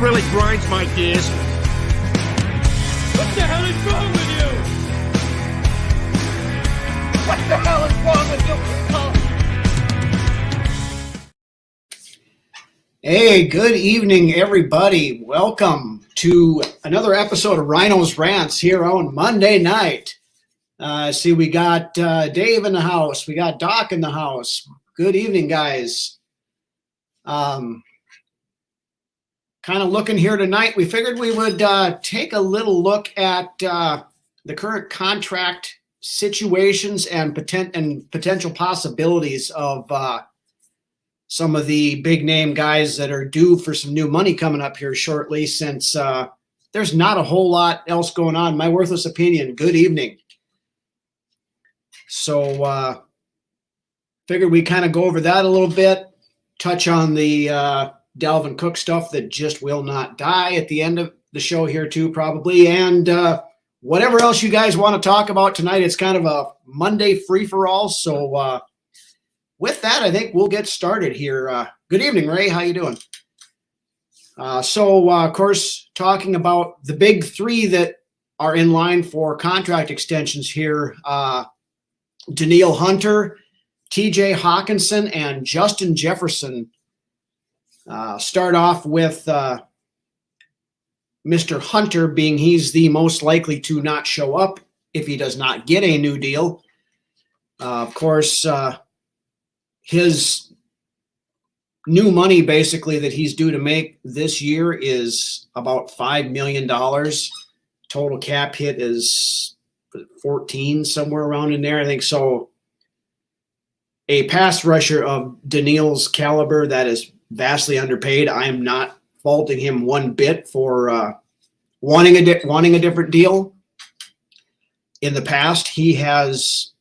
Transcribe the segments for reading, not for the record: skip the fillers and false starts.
really grinds my gears. What the hell is wrong with you? What the hell is wrong with you people? Hey, good evening, everybody. Welcome to another episode of Ryno's Rants here on Monday night. See, we got Dave in the house. We got Doc in the house. Good evening, guys. Kind of looking here tonight, we figured we would take a little look at the current contract situations and potential possibilities of some of the big name guys that are due for some new money coming up here shortly, since there's not a whole lot else going on. My worthless opinion, good evening. So figured we kind of go over that a little bit, touch on the Dalvin Cook stuff that just will not die at the end of the show here too, probably. And whatever else you guys want to talk about tonight, it's kind of a Monday free-for-all. So with that, I think we'll get started here. Good evening, Ray. How you doing? Of course, talking about the big three that are in line for contract extensions here, Danielle Hunter, TJ Hawkinson, and Justin Jefferson. Start off with Mr. Hunter, being he's the most likely to not show up if he does not get a new deal. Of course, his new money basically that he's due to make this year is about $5 million. Total cap hit is 14, somewhere around in there, I think. So a pass rusher of Danielle's caliber that is vastly underpaid. I am not faulting him one bit for wanting a different deal. In the past, he has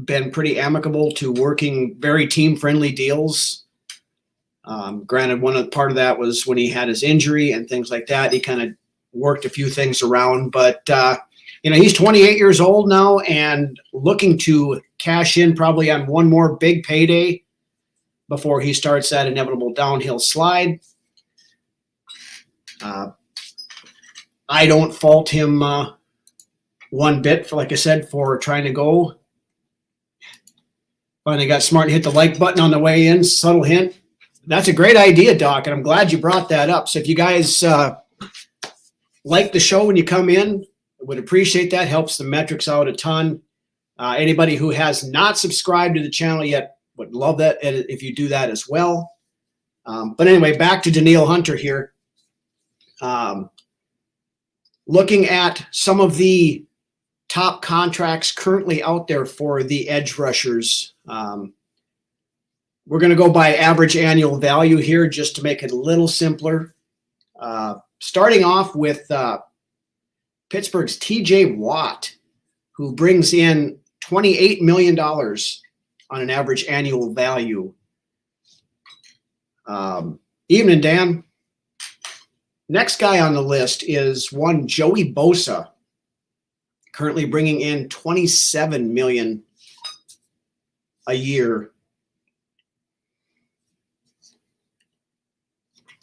been pretty amicable to working very team-friendly deals. Granted, part of that was when he had his injury and things like that. He kind of worked a few things around, but he's 28 years old now and looking to cash in probably on one more big payday before he starts that inevitable downhill slide. I don't fault him one bit, like I said, for trying to go. Finally got smart and hit the like button on the way in. Subtle hint. That's a great idea, Doc, and I'm glad you brought that up. So if you guys like the show when you come in, I would appreciate that. Helps the metrics out a ton. Anybody who has not subscribed to the channel yet, would love that if you do that as well. But anyway, back to Danielle Hunter here. Looking at some of the top contracts currently out there for the edge rushers. We're going to go by average annual value here just to make it a little simpler. Starting off with Pittsburgh's TJ Watt, who brings in $28 million on an average annual value. Evening, Dan. Next guy on the list is one Joey Bosa, currently bringing in $27 million a year.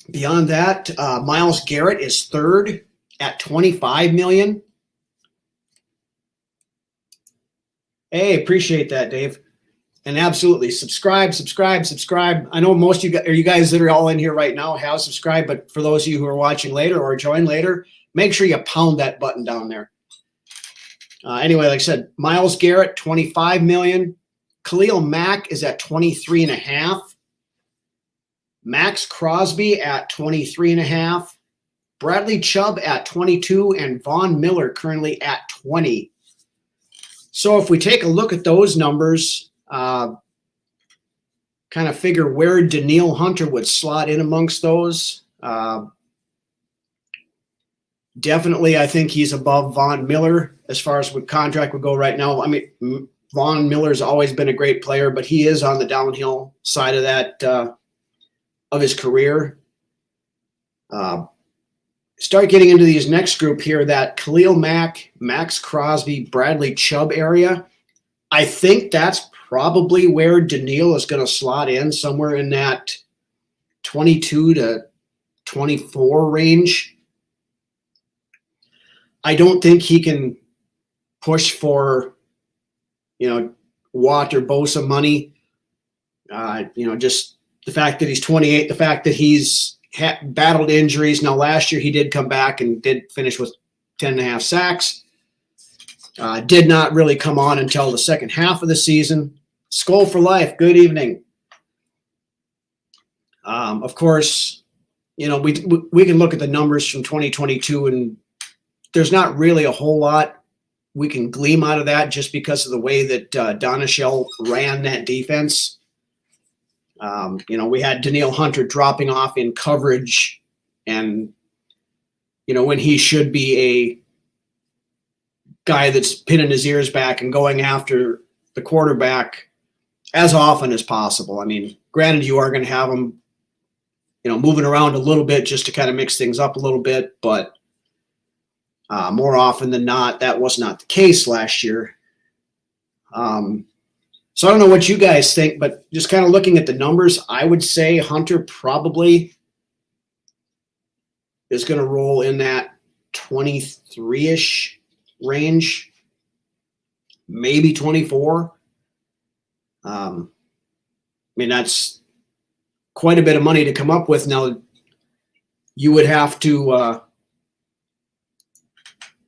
Beyond that, Myles Garrett is third at $25 million. Hey, appreciate that, Dave. And absolutely, subscribe. I know most of you guys that are all in here right now have subscribed, but for those of you who are watching later or join later, make sure you pound that button down there. Anyway, like I said, Myles Garrett, $25 million. Khalil Mack is at $23.5. Max Crosby at $23.5. Bradley Chubb at $22, and Von Miller currently at $20. So if we take a look at those numbers, kind of figure where Danielle Hunter would slot in amongst those. Definitely, I think he's above Von Miller as far as what contract would go right now. I mean, Von Miller's always been a great player, but he is on the downhill side of that of his career. Start getting into these next group here, that Khalil Mack, Max Crosby, Bradley Chubb area. I think that's probably where Danielle is going to slot in, somewhere in that 22 to 24 range. I don't think he can push for, Watt or Bosa money. Just the fact that he's 28, the fact that he's battled injuries. Now, last year he did come back and did finish with 10.5 sacks. Did not really come on until the second half of the season. Skull for life. Good evening. Of course, we can look at the numbers from 2022, and there's not really a whole lot we can glean out of that just because of the way that Donashell ran that defense. We had Danielle Hunter dropping off in coverage, and when he should be a guy that's pinning his ears back and going after the quarterback as often as possible. I mean, granted, you are going to have him, moving around a little bit just to kind of mix things up a little bit, but more often than not, that was not the case last year. So I don't know what you guys think, but just kind of looking at the numbers, I would say Hunter probably is going to roll in that 23-ish range, maybe 24. That's quite a bit of money to come up with. Now, you would have to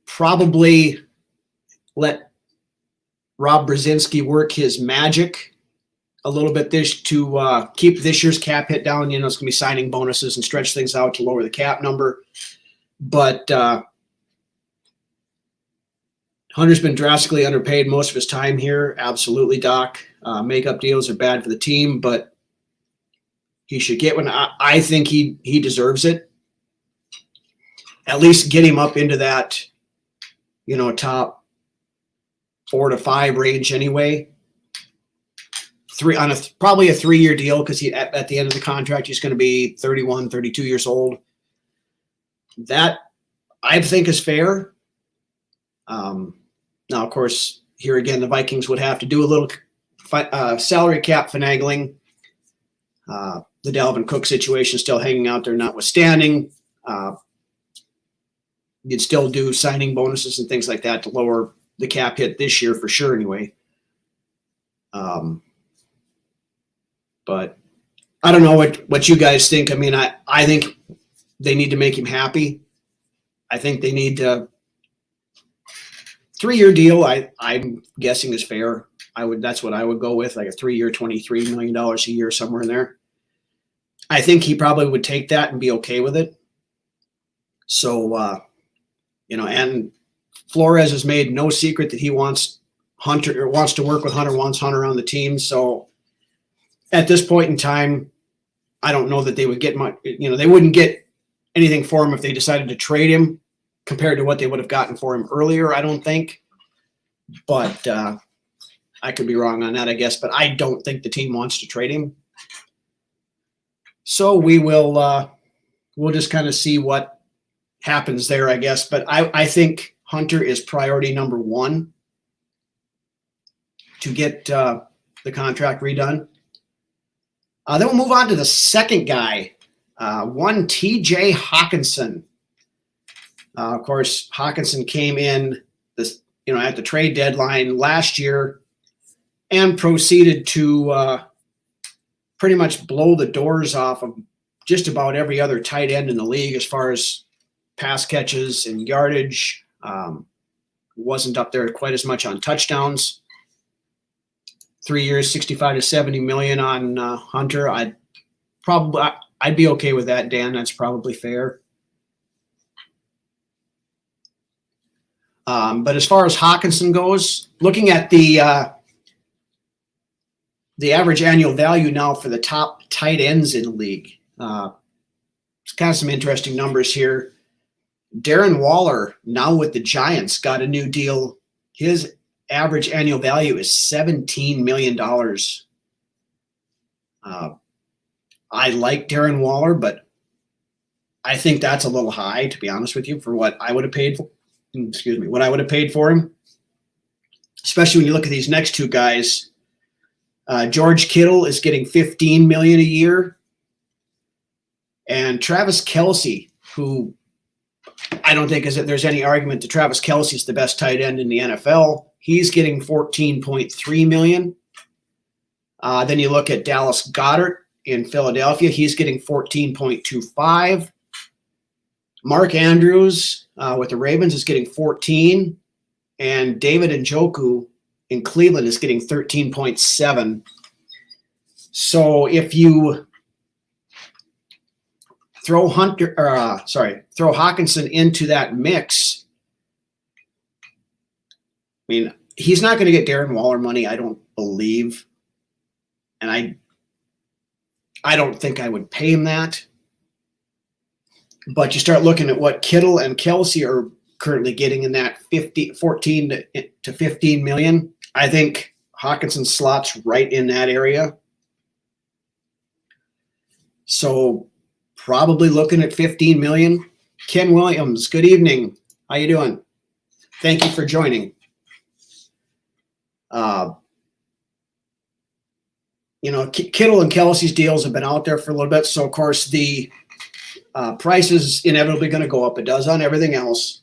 probably let Rob Brzezinski work his magic a little bit to keep this year's cap hit down. It's going to be signing bonuses and stretch things out to lower the cap number. But Hunter's been drastically underpaid most of his time here. Absolutely, Doc. Makeup deals are bad for the team, but he should get one. I think he deserves it. At least get him up into that, top 4 to 5 range anyway. Probably a 3-year deal, because at the end of the contract he's going to be 31, 32 years old. That I think is fair. Now, of course, here again, the Vikings would have to do a little salary cap finagling. The Dalvin Cook situation still hanging out there notwithstanding. You'd still do signing bonuses and things like that to lower the cap hit this year for sure anyway. But I don't know what you guys think. I mean, I think they need to make him happy. I think they need to 3-year deal. I'm guessing is fair. That's what I would go with, like a 3-year, $23 million a year, somewhere in there. I think he probably would take that and be okay with it. So, and Flores has made no secret that he wants Hunter, or wants to work with Hunter, wants Hunter on the team. So at this point in time, I don't know that they would get much, they wouldn't get anything for him if they decided to trade him compared to what they would have gotten for him earlier, I don't think. But I could be wrong on that, I guess. But I don't think the team wants to trade him. So we'll just kind of see what happens there, I guess. But I think Hunter is priority number 1 to get the contract redone. Then we'll move on to the second guy, one TJ Hawkinson. Of course, Hawkinson came in at the trade deadline last year and proceeded to pretty much blow the doors off of just about every other tight end in the league as far as pass catches and yardage. Wasn't up there quite as much on touchdowns. 3 years, 65 to 70 million on Hunter. I'd be okay with that, Dan. That's probably fair. But as far as Hawkinson goes, looking at the average annual value now for the top tight ends in the league, it's kind of some interesting numbers here. Darren Waller, now with the Giants, got a new deal. His average annual value is $17 million. I like Darren Waller, but I think that's a little high, to be honest with you, for what I would have paid for. What I would have paid for him. Especially when you look at these next two guys. George Kittle is getting $15 million a year. And Travis Kelce, who I don't think there's any argument that Travis Kelce is the best tight end in the NFL. He's getting $14.3 million. Then you look at Dallas Goedert in Philadelphia. He's getting $14.25. Mark Andrews with the Ravens is getting 14, and David Njoku in Cleveland is getting 13.7. So if you throw Hockenson into that mix, I mean, he's not going to get Darren Waller money, I don't believe, and I don't think I would pay him that. But you start looking at what Kittle and Kelce are currently getting in that 14 to 15 million. I think Hockenson slots right in that area. So probably looking at 15 million. Ken Williams, good evening. How you doing? Thank you for joining. Kittle and Kelce's deals have been out there for a little bit. So, of course, the price is inevitably going to go up. It does on everything else.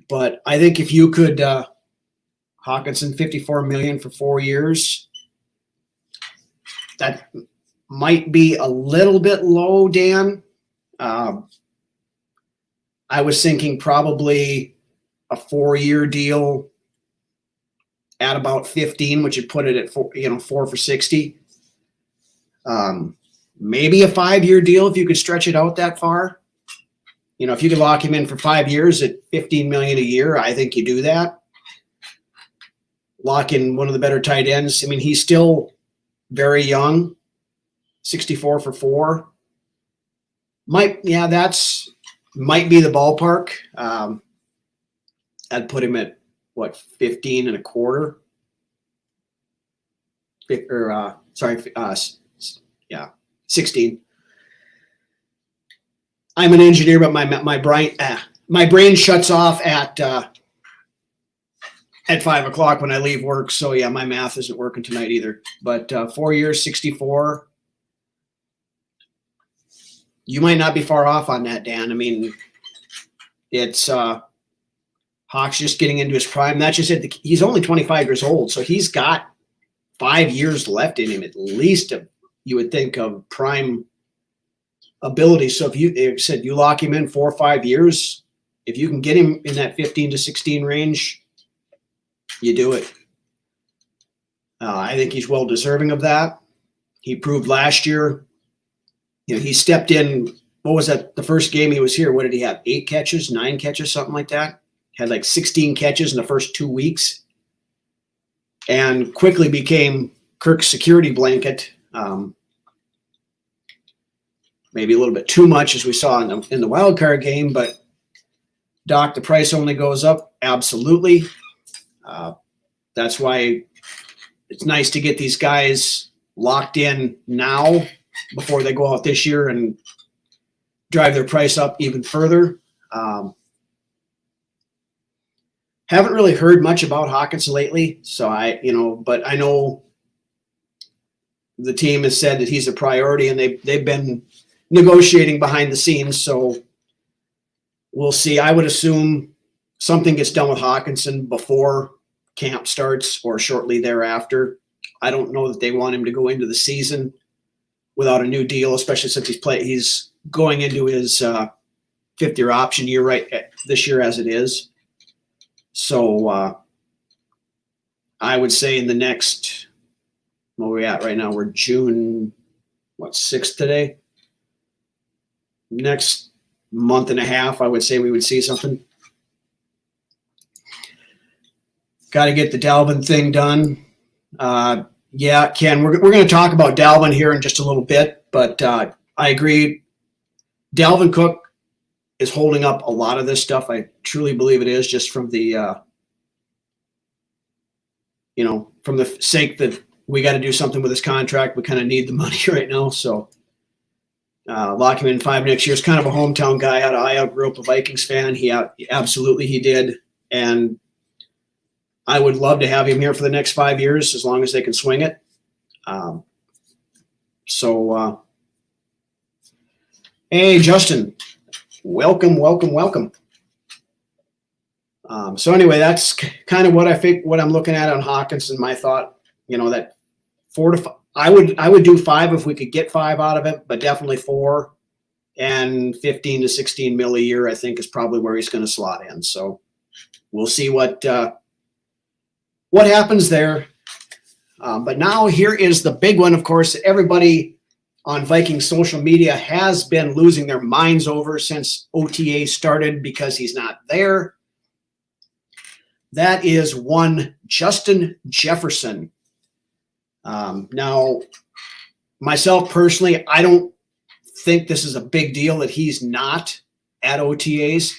But I think if you could Hockenson $54 million for 4 years, that might be a little bit low, Dan. I was thinking probably a 4-year deal at about 15, which would put it at 4 for 60. Maybe a 5-year deal if you could stretch it out that far. If you could lock him in for 5 years at $15 million a year, I think you do that. Lock in one of the better tight ends. I mean, he's still very young, 64 for 4. Might be the ballpark. I'd put him at 15 and a quarter. 16. I'm an engineer, but my brain shuts off at 5 o'clock when I leave work. So yeah, my math isn't working tonight either. But 4 years, 64. You might not be far off on that, Dan. I mean, it's Hawk's just getting into his prime. That's just it. He's only 25 years old, so he's got 5 years left in him at least. You would think of prime ability. So if you lock him in 4 or 5 years, if you can get him in that 15 to 16 range, you do it. I think he's well deserving of that. He proved last year. He stepped in. What was that? The first game he was here, what did he have? 8 catches, 9 catches, something like that. Had like 16 catches in the first 2 weeks, and quickly became Kirk's security blanket. Maybe a little bit too much, as we saw in the wild card game. But Doc, the price only goes up. Absolutely. That's why it's nice to get these guys locked in now before they go out this year and drive their price up even further. Haven't really heard much about Hockenson lately, so but I know the team has said that he's a priority, and they've been negotiating behind the scenes, so we'll see. I would assume something gets done with Hockenson before camp starts or shortly thereafter. I don't know that they want him to go into the season without a new deal, especially since he's going into his 5th-year option year right this year as it is. So I would say in the next, where are we at right now? We're June, 6th today? Next month and a half, I would say we would see something. Got to get the Dalvin thing done. Yeah, Ken, we're going to talk about Dalvin here in just a little bit, but I agree. Dalvin Cook is holding up a lot of this stuff. I truly believe it is, just from the, from the sake that we got to do something with this contract. We kind of need the money right now. So lock him in 5 next year. Is kind of a hometown guy out of Iowa. Grew up a Vikings fan. Absolutely he did. And I would love to have him here for the next 5 years, as long as they can swing it. Hey, Justin. Welcome, welcome, welcome. So anyway, that's kind of what I think. What I'm looking at on Hawkinson. My thought, that 4 to 5. I would do 5 if we could get 5 out of it, but definitely 4 and 15 to 16 mil a year. I think is probably where he's going to slot in. So we'll see what happens there. But now here is the big one. Of course, everybody on Viking social media has been losing their minds over since OTA started because he's not there. That is one Justin Jefferson. Now, myself personally, I don't think this is a big deal that he's not at OTAs.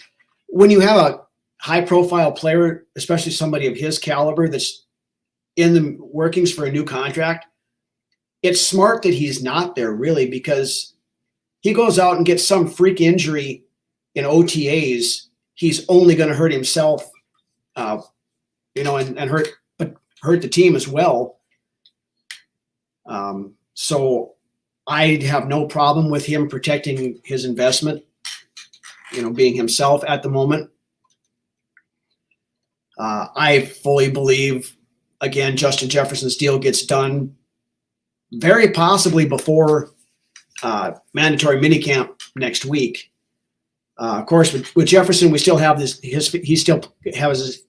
When you have a high-profile player, especially somebody of his caliber that's in the workings for a new contract, it's smart that he's not there, really, because he goes out and gets some freak injury in OTAs. He's only going to hurt himself, and hurt the team as well. So I have no problem with him protecting his investment, being himself at the moment. I fully believe, again, Justin Jefferson's deal gets done very possibly before mandatory minicamp next week. Of course, with Jefferson, we still have he still has his,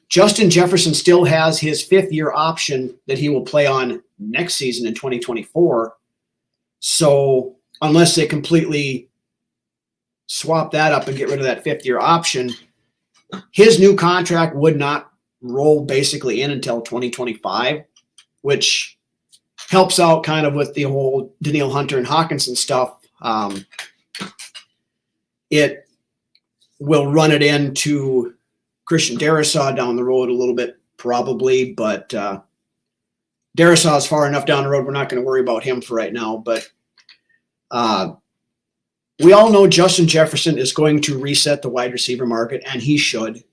Justin Jefferson still has his 5th-year option that he will play on next season in 2024. So unless they completely swap that up and get rid of that 5th-year option, his new contract would not roll basically in until 2025, which helps out kind of with the whole Danielle Hunter and Hawkinson stuff. It will run it into Christian Darrisaw down the road a little bit, probably, but Darrisaw is far enough down the road. We're not going to worry about him for right now, but we all know Justin Jefferson is going to reset the wide receiver market, and he should.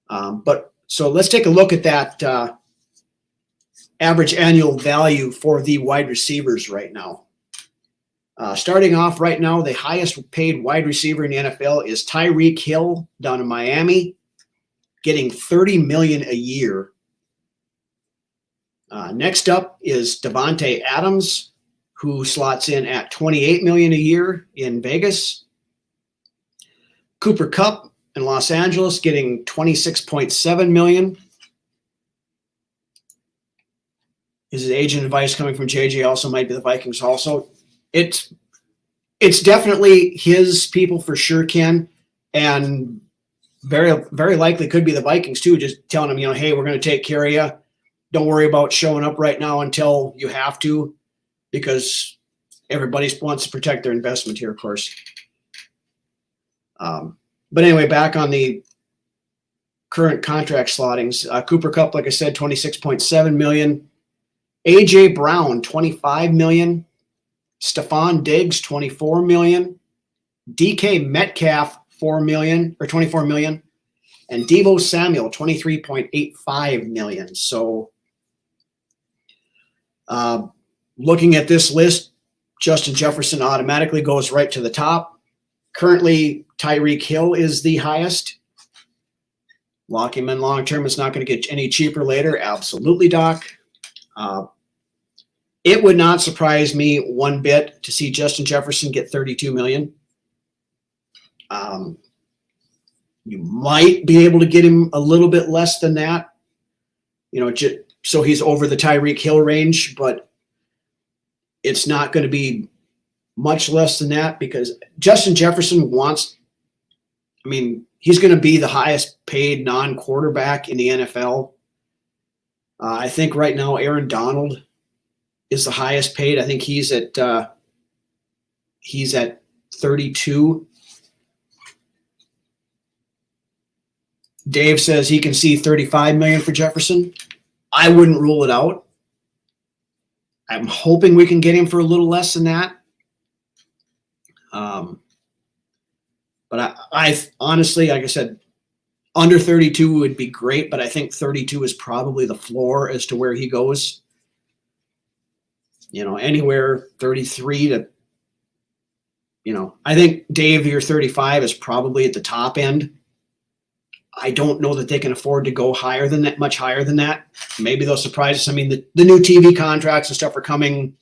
But so let's take a look at that average annual value for the wide receivers right now. Starting off right now, the highest paid wide receiver in the NFL is Tyreek Hill down in Miami, getting $30 million a year. Next up is Devontae Adams, who slots in at $28 million a year in Vegas. Cooper Kupp in Los Angeles getting $26.7 million. His agent advice coming from JJ also might be the Vikings also. It's definitely his people for sure, Ken, and very, very likely could be the Vikings too, just telling him, hey, we're going to take care of you. Don't worry about showing up right now until you have to, because everybody wants to protect their investment here, of course. But anyway, back on the current contract slottings, Cooper Kupp, like I said, $26.7 million. A.J. Brown, $25 million. Stephon Diggs, $24 million. DK Metcalf, $24 million. And Deebo Samuel, $23.85 million. So looking at this list, Justin Jefferson automatically goes right to the top. Currently, Tyreek Hill is the highest. Lock him in long term. It's not going to get any cheaper later. Absolutely, Doc. It would not surprise me one bit to see Justin Jefferson get $32 million. You might be able to get him a little bit less than that, so he's over the Tyreek Hill range, but it's not going to be much less than that because Justin Jefferson he's going to be the highest paid non-quarterback in the NFL. I think right now Aaron Donald is the highest paid. I think he's at 32. Dave says he can see $35 million for Jefferson. I wouldn't rule it out. I'm hoping we can get him for a little less than that. But I honestly, like I said, under 32 would be great, but I think 32 is probably the floor as to where he goes. anywhere 33 to, I think Dave, your 35 is probably at the top end. I don't know that they can afford to go higher than that, much higher than that. Maybe they'll surprise us. I mean, the new TV contracts and stuff are coming.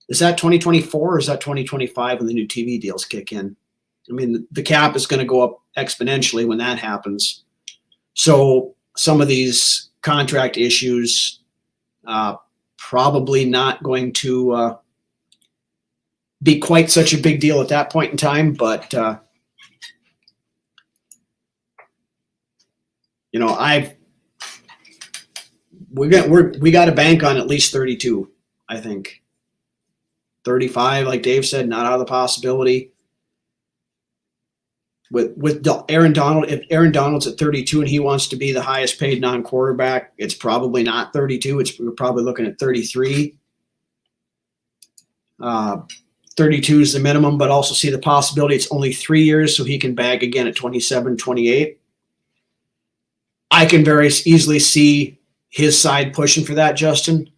Is that 2024 or is that 2025 when the new TV deals kick in? I mean, the cap is going to go up exponentially when that happens. So some of these contract issues probably not going to be quite such a big deal at that point in time, but we got a bank on at least 32. I think 35, like Dave said, not out of the possibility. With Aaron Donald, if Aaron Donald's at 32 and he wants to be the highest paid non-quarterback, it's probably not 32. We're probably looking at 33. 32 is the minimum, but also see the possibility it's only 3 years, so he can bag again at 27, 28. I can very easily see his side pushing for that, Justin.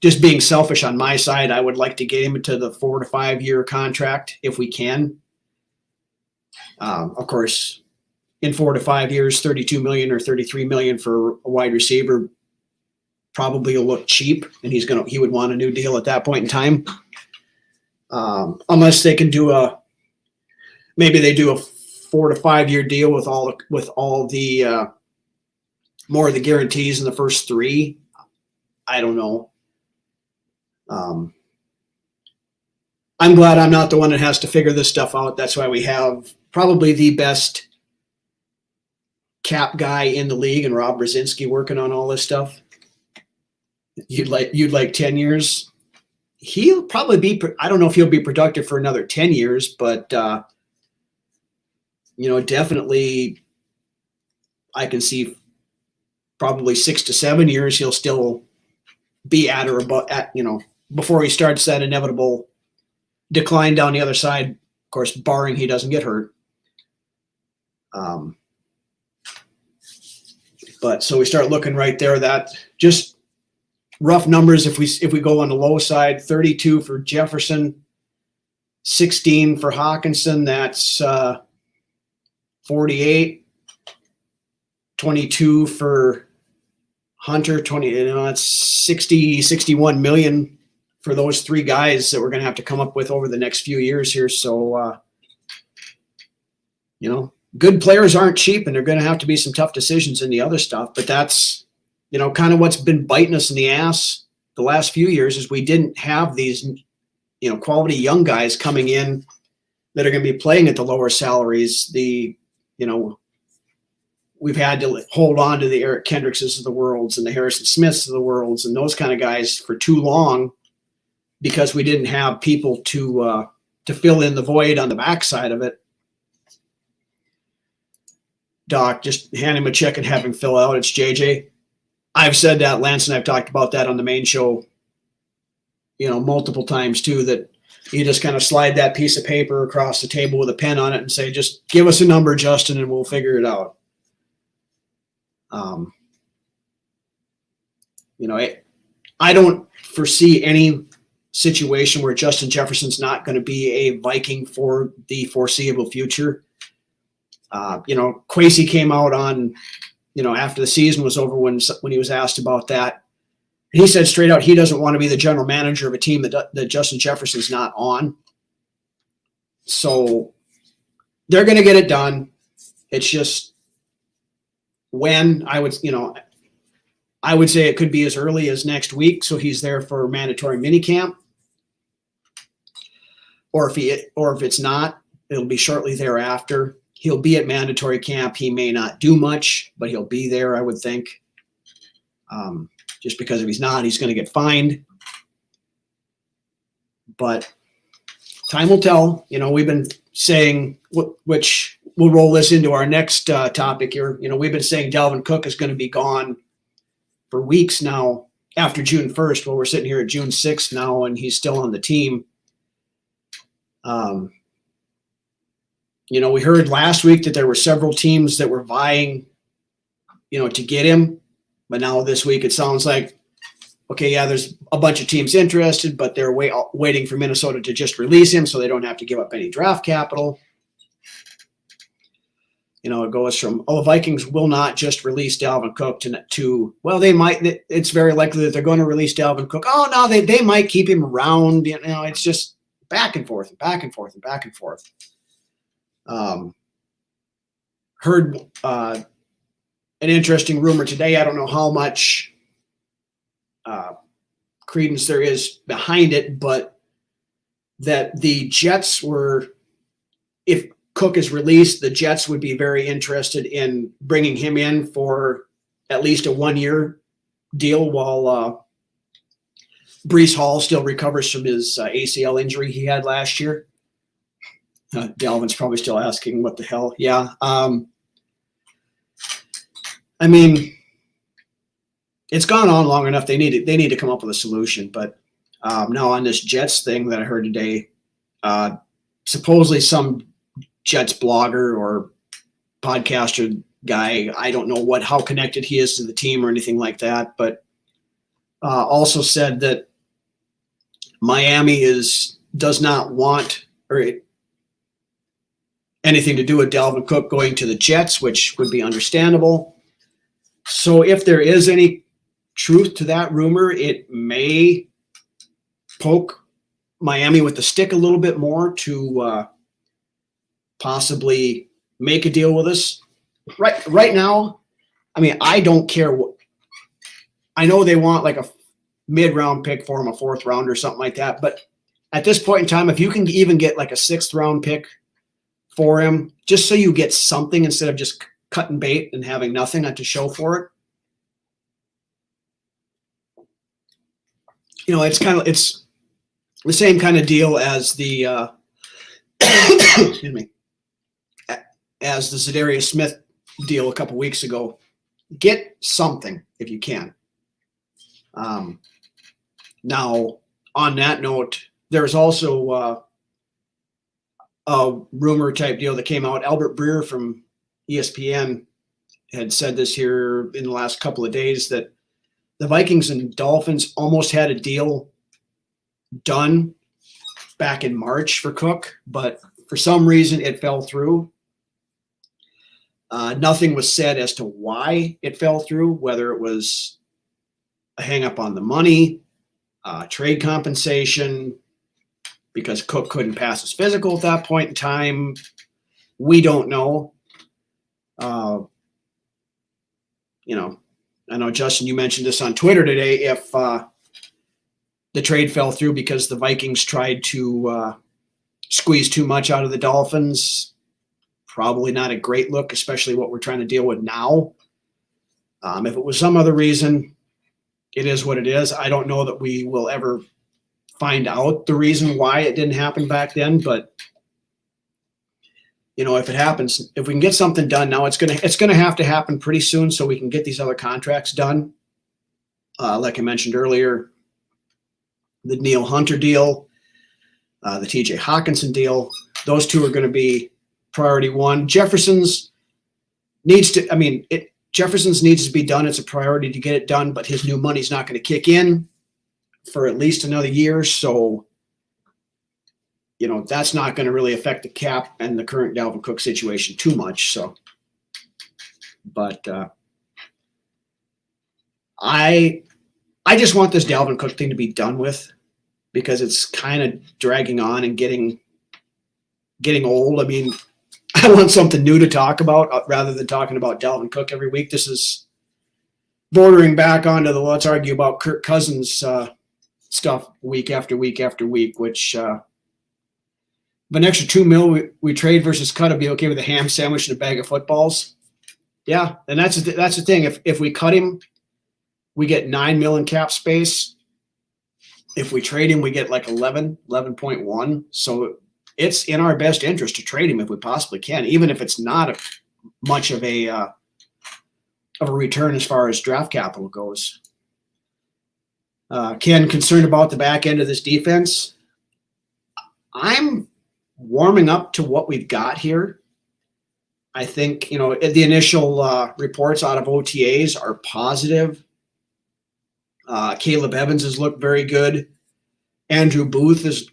Just being selfish on my side, I would like to get him into the 4 to 5 year contract if we can. Of course, in 4 to 5 years, 32 million or 33 million for a wide receiver probably will look cheap, and he would want a new deal at that point in time. Unless they can maybe they do a 4 to 5 year deal with all the more of the guarantees in the first 3. I don't know. I'm glad I'm not the one that has to figure this stuff out. That's why we have probably the best cap guy in the league, and Rob Brzezinski working on all this stuff. You'd like 10 years. He'll probably be. I don't know if he'll be productive for another 10 years, but definitely, I can see probably 6 to 7 years he'll still be at or above before he starts that inevitable decline down the other side, of course, barring he doesn't get hurt. But so we start looking right there, that just rough numbers. If we go on the low side, 32 for Jefferson, 16 for Hawkinson, that's 48, 22 for Hunter, 20, that's 60, 61 million for those 3 guys that we're going to have to come up with over the next few years here. So, good players aren't cheap, and they're going to have to be some tough decisions in the other stuff. But that's, kind of what's been biting us in the ass the last few years, is we didn't have these, quality young guys coming in that are going to be playing at the lower salaries. We've had to hold on to the Eric Kendrickses of the worlds and the Harrison Smiths of the worlds and those kind of guys for too long, because we didn't have people to fill in the void on the backside of it. Doc, just hand him a check and have him fill out. It's JJ. I've said that. Lance and I've talked about that on the main show, multiple times too, that you just kind of slide that piece of paper across the table with a pen on it and say, just give us a number, Justin, and we'll figure it out. I don't foresee any situation where Justin Jefferson's not going to be a Viking for the foreseeable future. Kwesi came out on, after the season was over, when he was asked about that, he said straight out he doesn't want to be the general manager of a team that Justin Jefferson's not on. So they're going to get it done. It's just when I would say it could be as early as next week, so he's there for mandatory minicamp. Or if it's not, it'll be shortly thereafter. He'll be at mandatory camp. He may not do much, but he'll be there, I would think. Just because if he's not, he's going to get fined. But time will tell. We've been saying, which we'll roll this into our next topic here. We've been saying Dalvin Cook is going to be gone for weeks now after June 1st. Well, we're sitting here at June 6th now, and he's still on the team. We heard last week that there were several teams that were vying, to get him. But now this week it sounds like okay, yeah, there's a bunch of teams interested, but they're waiting for Minnesota to just release him so they don't have to give up any draft capital. You know, it goes from, oh, the Vikings will not just release Dalvin Cook to well, they might. It's very likely that they're going to release Dalvin Cook. Oh, no, they might keep him around. You know, it's just back and forth and back and forth and back and forth. Heard an interesting rumor today. I don't know how much credence there is behind it, but that the Jets were, if Cook is released, the Jets would be very interested in bringing him in for at least a 1-year deal while Breece Hall still recovers from his ACL injury he had last year. Dalvin's probably still asking what the hell. Yeah. I mean, it's gone on long enough. They need to come up with a solution. But now on this Jets thing that I heard today, supposedly some Jets blogger or podcaster guy, I don't know how connected he is to the team or anything like that, but also said that Miami does not want anything to do with Dalvin Cook going to the Jets, which would be understandable. So if there is any truth to that rumor, it may poke Miami with the stick a little bit more to possibly make a deal with us. Right now, I mean, I don't care what. I know they want like a mid-round pick for him, a 4th round or something like that. But at this point in time, if you can even get like a 6th round pick for him, just so you get something instead of just cutting bait and having nothing to show for it. You know, it's the same kind of deal as the excuse me, as the Zadarius Smith deal a couple weeks ago. Get something if you can. Now, on that note, there's also a rumor type deal that came out. Albert Breer from ESPN had said this here in the last couple of days, that the Vikings and Dolphins almost had a deal done back in March for Cook, but for some reason it fell through. Nothing was said as to why it fell through, whether it was a hang-up on the money, trade compensation, because Cook couldn't pass his physical at that point in time. We don't know. You know, I know, Justin, you mentioned this on Twitter today. If the trade fell through because the Vikings tried to squeeze too much out of the Dolphins, probably not a great look, especially what we're trying to deal with now. If it was some other reason, it is what it is. I don't know that we will ever find out the reason why it didn't happen back then, but you know, if it happens, if we can get something done now, it's gonna have to happen pretty soon so we can get these other contracts done. Like I mentioned earlier, the Neil Hunter deal, the TJ Hawkinson deal, those two are going to be priority one. Jefferson's needs to be done. It's a priority to get it done, but his new money's not going to kick in for at least another year. So, you know, that's not going to really affect the cap and the current Dalvin Cook situation too much. So, but I just want this Dalvin Cook thing to be done with, because it's kind of dragging on and getting old. I mean, I want something new to talk about rather than talking about Dalvin Cook every week. This is bordering back onto the let's argue about Kirk Cousins stuff week after week after week, which an extra $2 million we trade versus cut would be okay with a ham sandwich and a bag of footballs. Yeah, and that's the thing. If we cut him, we get $9 million cap space. If we trade him, we get like 11.1. So it's in our best interest to trade him if we possibly can, even if it's not much of a return as far as draft capital goes. Ken, concerned about the back end of this defense? I'm warming up to what we've got here. I think, you know, the initial reports out of OTAs are positive. Caleb Evans has looked very good. Andrew Booth has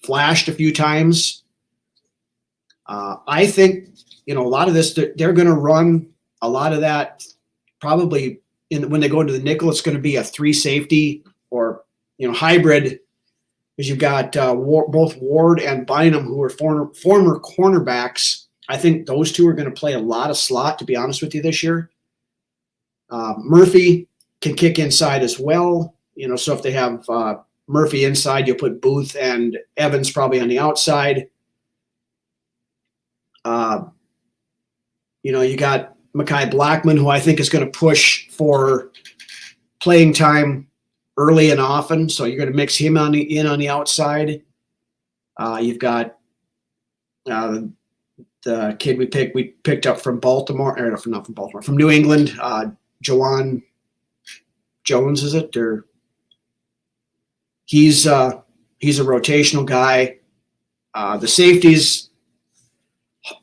flashed a few times. I think, a lot of this, they're going to run a lot of that probably when they go into the nickel. It's going to be a 3 safety or, hybrid, because you've got both Ward and Bynum, who are former cornerbacks. I think those two are going to play a lot of slot, to be honest with you, this year. Murphy can kick inside as well. So if they have Murphy inside, you'll put Booth and Evans probably on the outside. You got Mekhi Blackman, who I think is going to push for playing time early and often. So you're going to mix him on the outside. You've got the kid we picked up from Baltimore, or not from Baltimore, from New England, Jawan Jones, is it? Or he's a rotational guy. The safeties,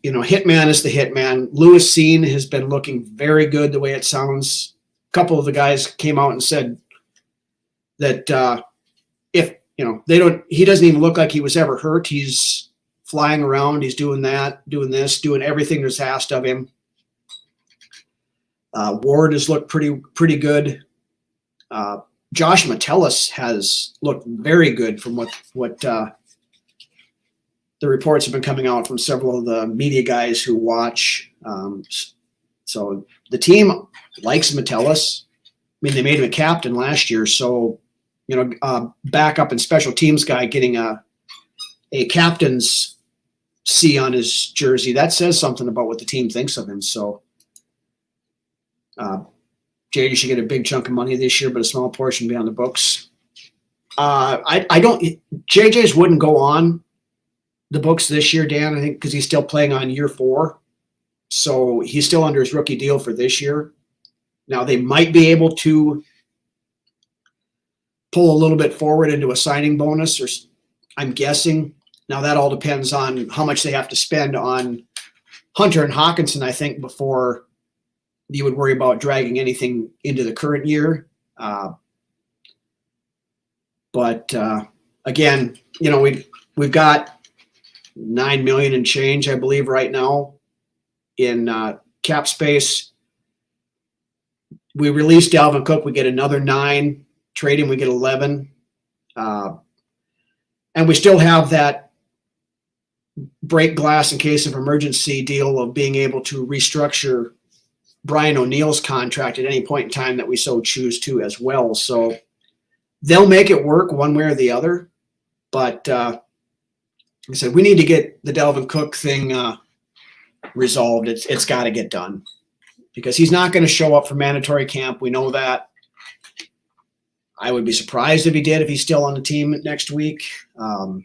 Hitman is the Hitman. Lewis Seen has been looking very good, the way it sounds. A couple of the guys came out and said that if he doesn't even look like he was ever hurt. He's flying around. He's doing that, doing this, doing everything that's asked of him. Ward has looked pretty good. Josh Metellus has looked very good from what the reports have been coming out from several of the media guys who watch. So the team likes Metellus. I mean, they made him a captain last year, so backup and special teams guy getting a captain's C on his jersey, that says something about what the team thinks of him. So JJ should get a big chunk of money this year, but a small portion be on the books. JJ's wouldn't go on the books this year, Dan, I think, because he's still playing on year 4. So he's still under his rookie deal for this year. Now they might be able to pull a little bit forward into a signing bonus, or I'm guessing. Now that all depends on how much they have to spend on Hunter and Hawkinson, I think, before you would worry about dragging anything into the current year. But again, we've got $9 million and change, I believe, right now in cap space. We release Dalvin Cook, we get another 9. Trade him, we get 11. And we still have that break glass in case of emergency deal of being able to restructure Brian O'Neill's contract at any point in time that we so choose to as well. So they'll make it work one way or the other. But like I said, we need to get the Dalvin Cook thing resolved. It's got to get done because he's not going to show up for mandatory camp. We know that. I would be surprised if he did, if he's still on the team next week. I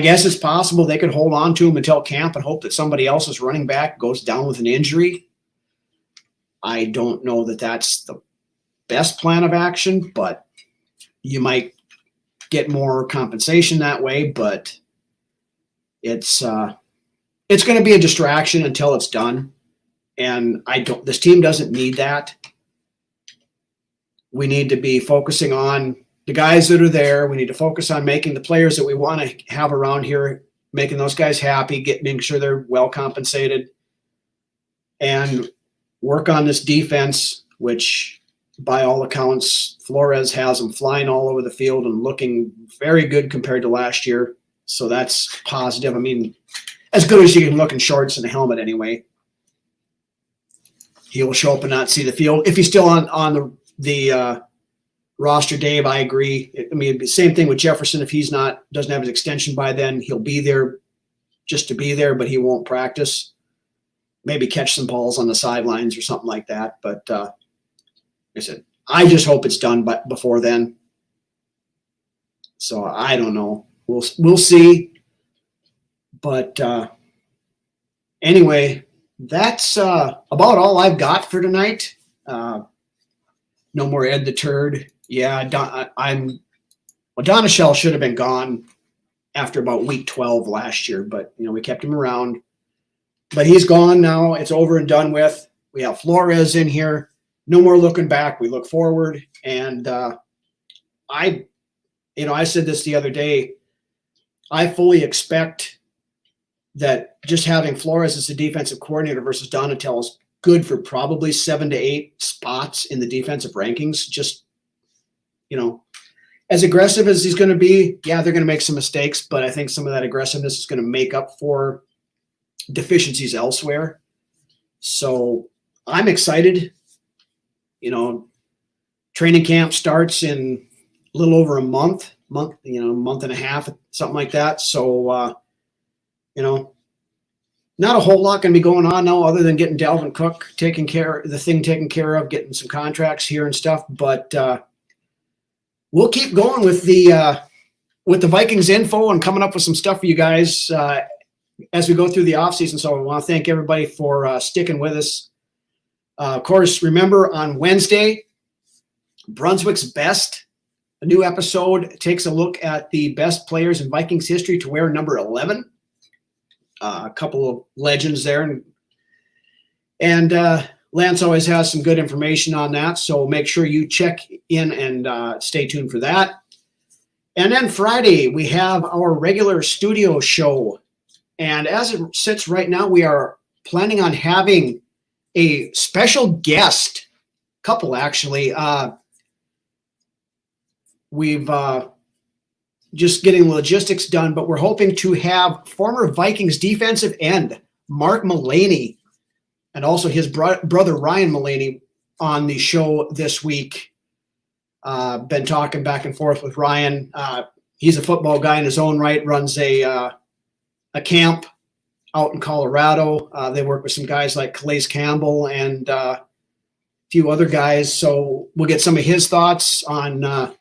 guess it's possible they could hold on to him until camp and hope that somebody else's running back goes down with an injury. I don't know that that's the best plan of action, but you might get more compensation that way. But it's going to be a distraction until it's done. And this team doesn't need that. We need to be focusing on the guys that are there. We need to focus on making the players that we want to have around here, making those guys happy, making sure they're well compensated, and work on this defense, which by all accounts, Flores has them flying all over the field and looking very good compared to last year. So that's positive. I mean, as good as you can look in shorts and a helmet anyway. He will show up and not see the field. If he's still on the roster, Dave, I agree. I mean, same thing with Jefferson. If he's doesn't have his extension by then, he'll be there just to be there, but he won't practice. Maybe catch some balls on the sidelines or something like that. But like I said, I just hope it's done before then. So I don't know. We'll see. But anyway, that's about all I've got for tonight. No more Ed the Turd. Yeah, Donashell should have been gone after about week 12 last year, but we kept him around. But he's gone now. It's over and done with. We have Flores in here. no more looking back. We look forward. And I said this the other day. I fully expect that just having Flores as the defensive coordinator versus Donatel is good for probably 7 to 8 spots in the defensive rankings. Just, as aggressive as he's going to be, yeah, they're going to make some mistakes, but I think some of that aggressiveness is going to make up for deficiencies elsewhere. So I'm excited. Training camp starts in a little over a month, month and a half, something like that. So, not a whole lot going to be going on now other than getting Dalvin Cook taken care of, getting some contracts here and stuff. But we'll keep going with the Vikings info and coming up with some stuff for you guys as we go through the offseason. So I want to thank everybody for sticking with us. Of course, remember on Wednesday, Brunswick's Best, a new episode takes a look at the best players in Vikings history to wear number 11. A couple of legends there. And Lance always has some good information on that. So make sure you check in and stay tuned for that. And then Friday, we have our regular studio show. And as it sits right now, we are planning on having a special guest, couple actually. We've just getting logistics done, but we're hoping to have former Vikings defensive end Mark Mulaney and also his brother Ryan Mulaney on the show this week. Been talking back and forth with Ryan. He's a football guy in his own right, runs a camp out in Colorado. They work with some guys like Calais Campbell and a few other guys. So we'll get some of his thoughts on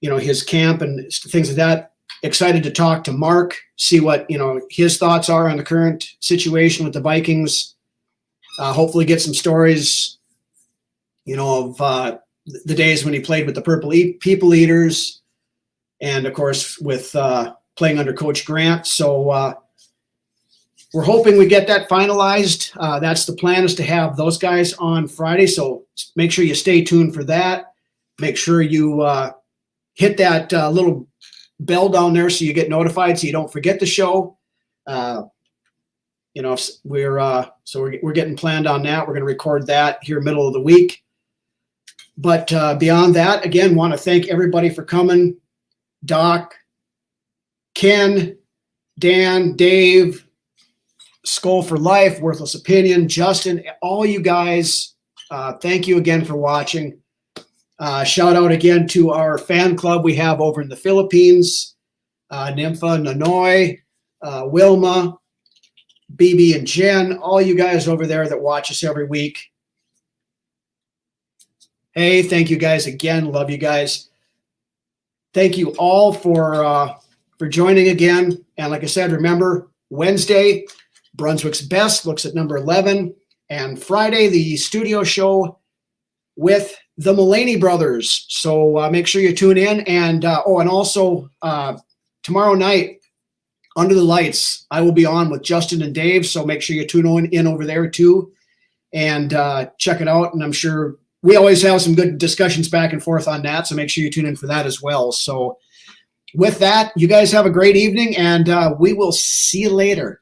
his camp and things like that. Excited to talk to Mark, see what, his thoughts are on the current situation with the Vikings. Hopefully get some stories, of the days when he played with the Purple People Eaters and, of course, with playing under Coach Grant. So we're hoping we get that finalized. That's the plan, is to have those guys on Friday. So make sure you stay tuned for that. Make sure you hit that little bell down there so you get notified, so you don't forget the show. We're getting planned on that. We're going to record that here middle of the week. But beyond that, again, want to thank everybody for coming. Doc, Ken, Dan, Dave, Skull for Life, Worthless Opinion, Justin, all you guys, thank you again for watching. Shout out again to our fan club we have over in the Philippines, Nympha, Nanoy, Wilma, BB and Jen, all you guys over there that watch us every week. Hey, thank you guys again. Love you guys. Thank you all for joining again. And like I said, remember, Wednesday, Brunswick's Best looks at number 11. And Friday, the studio show with the Mulaney brothers. So make sure you tune in. And also tomorrow night, Under the Lights, I will be on with Justin and Dave. So make sure you tune in over there too and check it out. And I'm sure we always have some good discussions back and forth on that. So make sure you tune in for that as well. So with that, you guys have a great evening, and we will see you later.